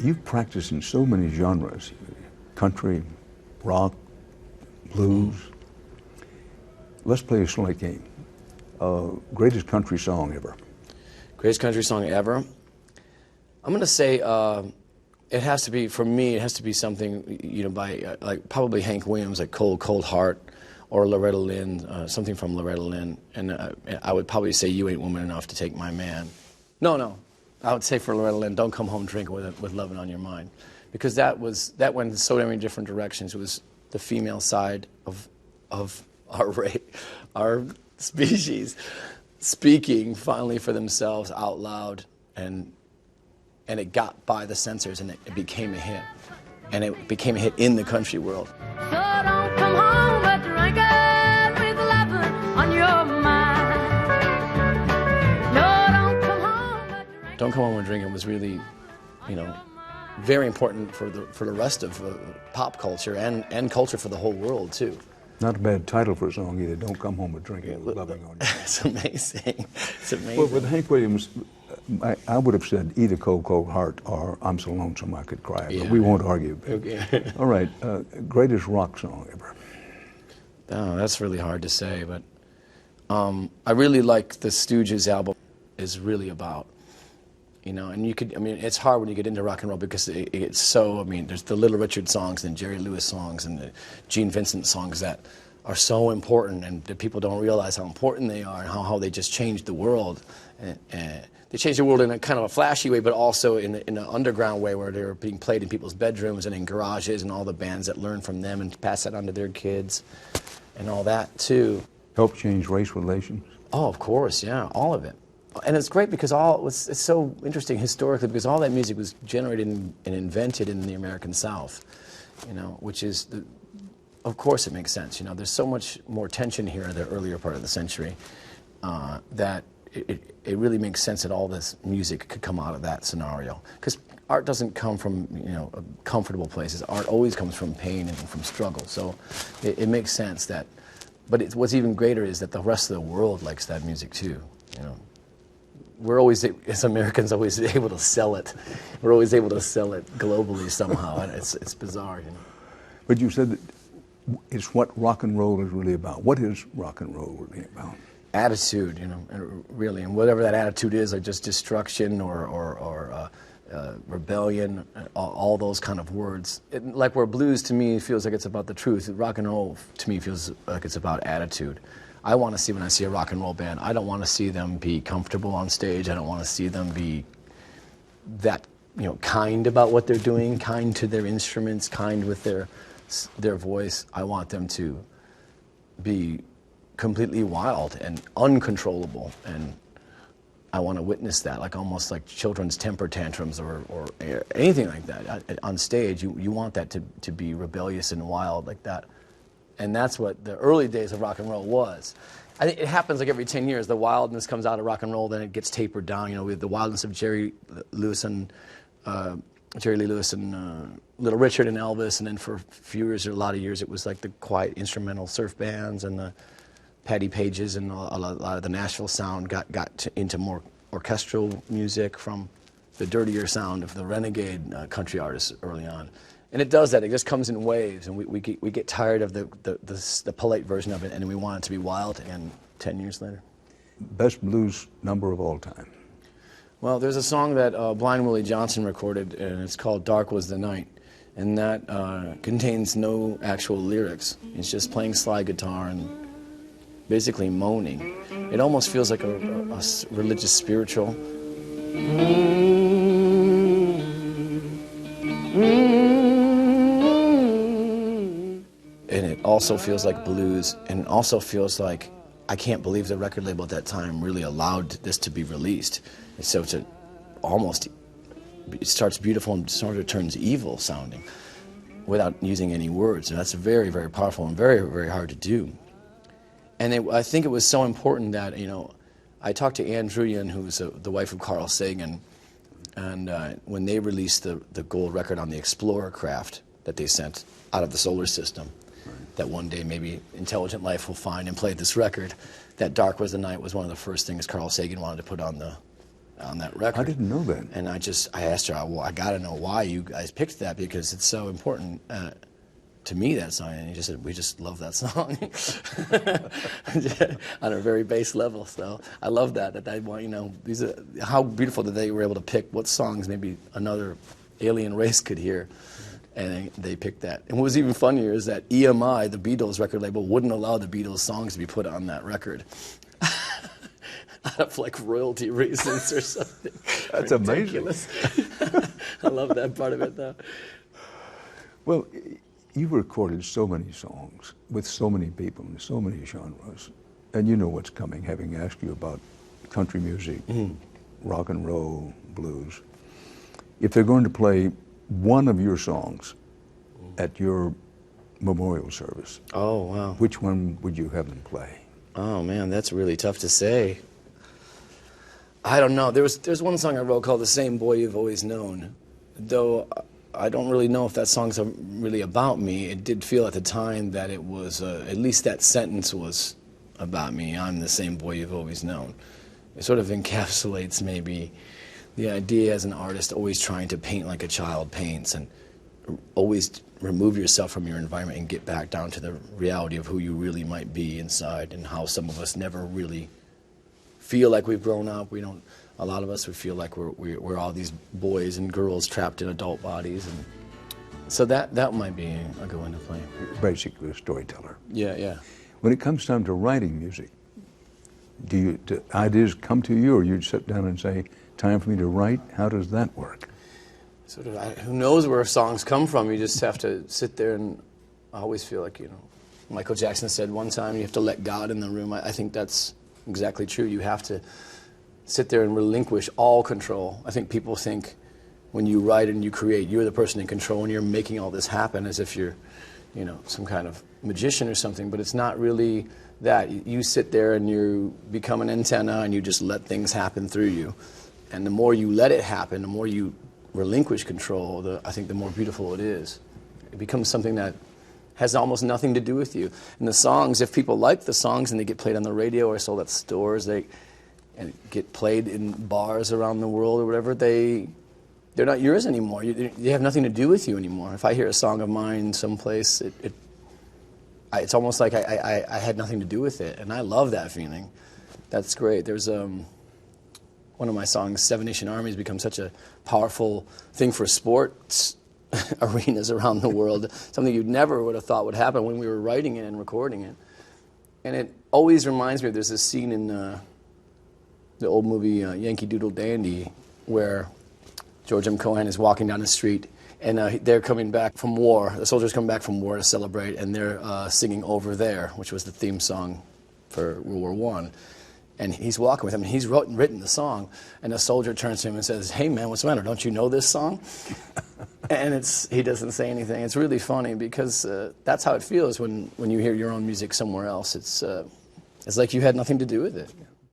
You've practiced in so many genres, country, rock, blues. Let's play a slight game. Greatest country song ever. Greatest country song ever? I'm going to say it has to be, for me, it has to be something, you know, by like probably Hank Williams, like Cold, Cold Heart, or Loretta Lynn, something from Loretta Lynn. And I would probably say You Ain't Woman Enough to Take My Man. No. I would say for Loretta Lynn, Don't Come Home Drinking with Lovin' on Your Mind. Because that went in so many different directions. It was the female side of our species speaking finally for themselves out loud, and it got by the censors, and it became a hit. And it became a hit in the country world. So don't come home a drinking with lovin' on your mind. No, don't come home a drinking. Don't Come Home and Drinking was really, you know, very important for the rest of pop culture and culture for the whole world too. Not a bad title for a song either. Don't Come Home with Drinking with Loving on You. It's amazing. It's amazing. Well, with Hank Williams, I would have said either Cold, Cold Heart or I'm So Lonesome I Could Cry, Yeah. but we won't argue. Okay. All right, greatest rock song ever. Oh, that's really hard to say, but I really like the Stooges album is really about, you know, and you could, I mean, it's hard when you get into rock and roll because it's so, I mean, there's the Little Richard songs and Jerry Lewis songs and the Gene Vincent songs that are so important, and that people don't realize how important they are and how they just changed the world. And they changed the world in a kind of a flashy way, but also in an underground way where they were being played in people's bedrooms and in garages, and all the bands that learned from them and pass that on to their kids and all that too. Helped change race relations? Oh, of course, yeah, all of it. And it's great because it's so interesting historically, because all that music was generated and invented in the American South, you know, which is, of course it makes sense. You know, there's so much more tension here in the earlier part of the century that it really makes sense that all this music could come out of that scenario. Because art doesn't come from, you know, comfortable places. Art always comes from pain and from struggle. So it makes sense that, but what's even greater is that the rest of the world likes that music too, you know. We're always, as Americans, always able to sell it. We're always able to sell it globally somehow, and it's bizarre, you know. But you said that it's what rock and roll is really about. What is rock and roll really about? Attitude, you know, really, and whatever that attitude is, or just destruction or rebellion, all those kind of words. Like where blues to me feels like it's about the truth, rock and roll to me feels like it's about attitude. I want to see, when I see a rock and roll band, I don't want to see them be comfortable on stage. I don't want to see them be that, you know, kind about what they're doing, kind to their instruments, kind with their voice. I want them to be completely wild and uncontrollable, and I want to witness that, like almost like children's temper tantrums or anything like that. On stage, you want that to be rebellious and wild like that. And that's what the early days of rock and roll was. I think it happens like every 10 years. The wildness comes out of rock and roll, then it gets tapered down. You know, with the wildness of Jerry Lee Lewis and Little Richard and Elvis, and then for a few years, or a lot of years, it was like the quiet instrumental surf bands and the Patty Pages, and a lot of the Nashville sound got into more orchestral music from the dirtier sound of the renegade country artists early on. And it does that. It just comes in waves, and we get tired of the polite version of it, and we want it to be wild again 10 years later. Best blues number of all time? Well, there's a song that Blind Willie Johnson recorded, and it's called Dark Was the Night, and that contains no actual lyrics. It's just playing slide guitar and basically moaning. It almost feels like a religious spiritual. And it also feels like blues, and it also feels like, I can't believe the record label at that time really allowed this to be released. And so it starts beautiful and sort of turns evil sounding without using any words. And that's very, very powerful and very, very hard to do. And I think it was so important that, you know, I talked to Ann Druyan, who's the wife of Carl Sagan, and when they released the gold record on the Explorer craft that they sent out of the solar system, that one day maybe intelligent life will find and play this record, that Dark Was the Night was one of the first things Carl Sagan wanted to put on on that record. I didn't know that. And I asked her, well, I got to know why you guys picked that, because it's so important to me, that song. And he just said, we just love that song on a very base level. So I love that I want, you know, how beautiful that they were able to pick what songs maybe another alien race could hear. And they picked that. And what was even funnier is that EMI, the Beatles record label, wouldn't allow the Beatles songs to be put on that record. Out of like royalty reasons or something. That's ridiculous. Amazing. I love that part of it, though. Well, you've recorded so many songs with so many people in so many genres, and you know what's coming, having asked you about country music, rock and roll, blues. If they're going to play one of your songs at your memorial service, oh, wow, which one would you have them play? Oh, man, that's really tough to say. I don't know. There's one song I wrote called "The Same Boy You've Always Known," though I don't really know if that song's really about me. It did feel at the time that it was, at least that sentence was about me. I'm the same boy you've always known. It sort of encapsulates maybe the idea as an artist always trying to paint like a child paints, and always remove yourself from your environment and get back down to the reality of who you really might be inside, and how some of us never really feel like we've grown up. We don't. A lot of us would feel like we're all these boys and girls trapped in adult bodies, and so that might be a good one to play. Basically a storyteller. Yeah, yeah. When it comes time to writing music, do ideas come to you, or you sit down and say, time for me to write? How does that work? Sort of, who knows where songs come from? You just have to sit there, and I always feel like, you know, Michael Jackson said one time, you have to let God in the room. I think that's exactly true. You have to sit there and relinquish all control. I think people think when you write and you create, you're the person in control and you're making all this happen as if you're, you know, some kind of magician or something, but it's not really that. You sit there and you become an antenna and you just let things happen through you. And the more you let it happen, the more you relinquish control, I think the more beautiful it is. It becomes something that has almost nothing to do with you. And the songs, if people like the songs and they get played on the radio or sold at stores, and get played in bars around the world or whatever, they're not yours anymore. They have nothing to do with you anymore. If I hear a song of mine someplace, it's almost like I had nothing to do with it, and I love that feeling. That's great. There's one of my songs, Seven Nation Army, has become such a powerful thing for sports arenas around the world, something you never would have thought would happen when we were writing it and recording it. And it always reminds me, there's this scene in the old movie Yankee Doodle Dandy, where George M. Cohan is walking down the street, and they're coming back from war. The soldiers come back from war to celebrate, and they're singing "Over There," which was the theme song for World War I. And he's walking with him, and he's written the song, and a soldier turns to him and says, "Hey man, what's the matter? Don't you know this song?" And he doesn't say anything. It's really funny, because that's how it feels when you hear your own music somewhere else. It's like you had nothing to do with it.